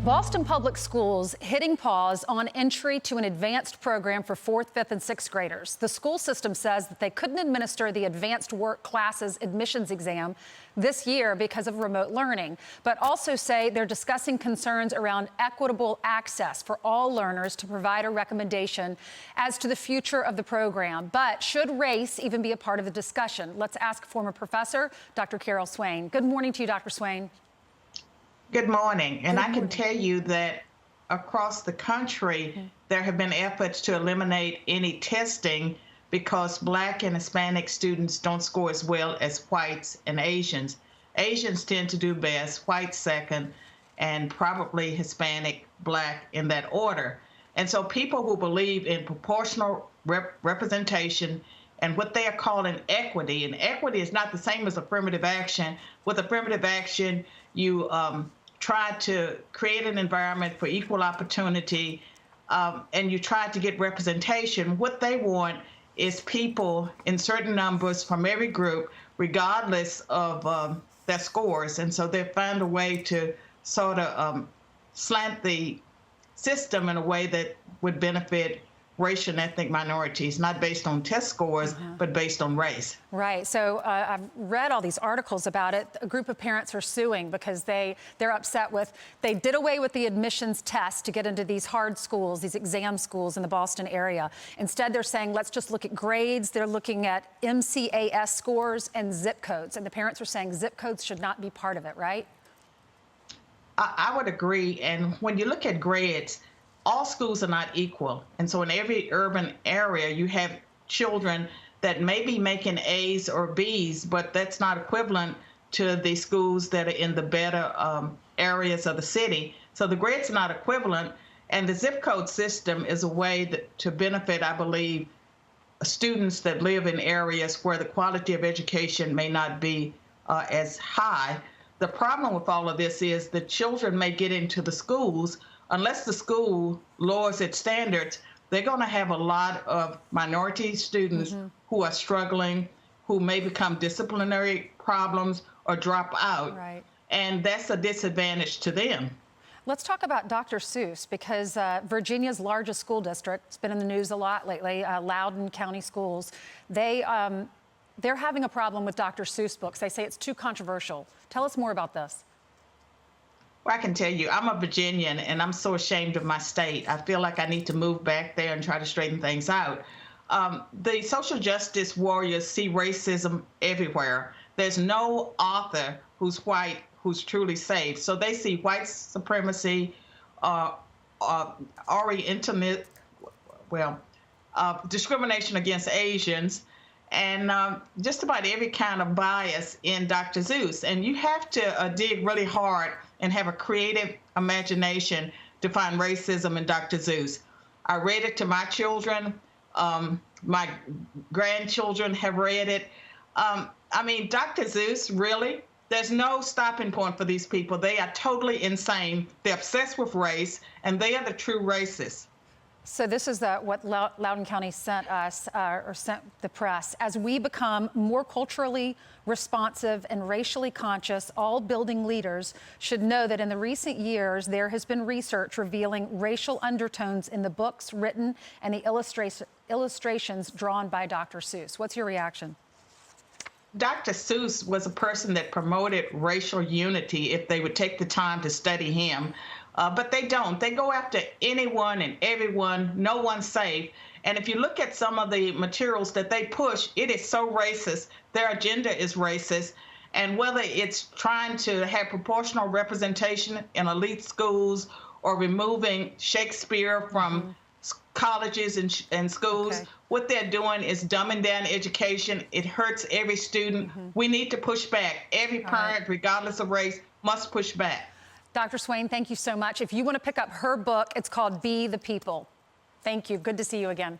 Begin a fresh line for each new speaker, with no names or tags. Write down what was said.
Boston Public Schools hitting pause on entry to an advanced program for 4th, 5th, and 6th graders. The school system says that they couldn't administer the advanced work classes admissions exam this year because of remote learning, but also say they're discussing concerns around equitable access for all learners to provide a recommendation as to the future of the program. But should race even be a part of the discussion? Let's ask former professor, Dr. Carol Swain. Good morning to you, Dr. Swain.
Good morning. And I can tell you that across the country, there have been efforts to eliminate any testing because Black and Hispanic students don't score as well as whites and Asians. Asians tend to do best, whites second, and probably Hispanic, Black in that order. And so people who believe in proportional representation and what they are calling equity, and equity is not the same as affirmative action. With affirmative action, you try to create an environment for equal opportunity, and you try to get representation. What they want is people in certain numbers from every group, regardless of their scores. And so they find a way to sort of slant the system in a way that would benefit racial and ethnic minorities, not based on test scores, but based on race.
Right. So I've read all these articles about it. A group of parents are suing because they're upset with, they did away with the admissions test to get into these hard schools, these exam schools in the Boston area. Instead, they're saying, let's just look at grades. They're looking at MCAS scores and zip codes. And the parents are saying zip codes should not be part of it, right?
I would agree. And when you look at grades, all schools are not equal. And so in every urban area, you have children that may be making A's or B's, but that's not equivalent to the schools that are in the better areas of the city. So the grades are not equivalent. And the zip code system is a way to benefit, I believe, students that live in areas where the quality of education may not be as high. The problem with all of this is that children may get into the schools. Unless the school lowers its standards, they're going to have a lot of minority students who are struggling, who may become disciplinary problems or drop out. Right. And that's a disadvantage to them.
Let's talk about Dr. Seuss, because Virginia's largest school district, it's been in the news a lot lately, Loudoun County Schools, they're having a problem with Dr. Seuss books. They say it's too controversial. Tell us more about this.
Well, I can tell you, I'm a Virginian, and I'm so ashamed of my state. I feel like I need to move back there and try to straighten things out. The social justice warriors see racism everywhere. There's no author who's white who's truly safe. So they see white supremacy, discrimination against Asians, and just about every kind of bias in Dr. Seuss. And you have to dig really hard and have a creative imagination to find racism in Dr. Seuss. I read it to my children. My grandchildren have read it. I mean, Dr. Seuss, really, there's no stopping point for these people. They are totally insane. They're obsessed with race, and they are the true racists.
So this is what Loudoun County sent us, or sent the press. As we become more culturally responsive and racially conscious, all building leaders should know that in the recent years, there has been research revealing racial undertones in the books written and the illustrations drawn by Dr. Seuss. What's your reaction?
Dr. Seuss was a person that promoted racial unity if they would take the time to study him. But they don't. They go after anyone and everyone. No one's safe. And if you look at some of the materials that they push, it is so racist. Their agenda is racist. And whether it's trying to have proportional representation in elite schools or removing Shakespeare from colleges and schools, what they're doing is dumbing down education. It hurts every student. We need to push back. Every parent, regardless of race, must push back.
Dr. Swain, thank you so much. If you want to pick up her book, it's called Be the People. Thank you. Good to see you again.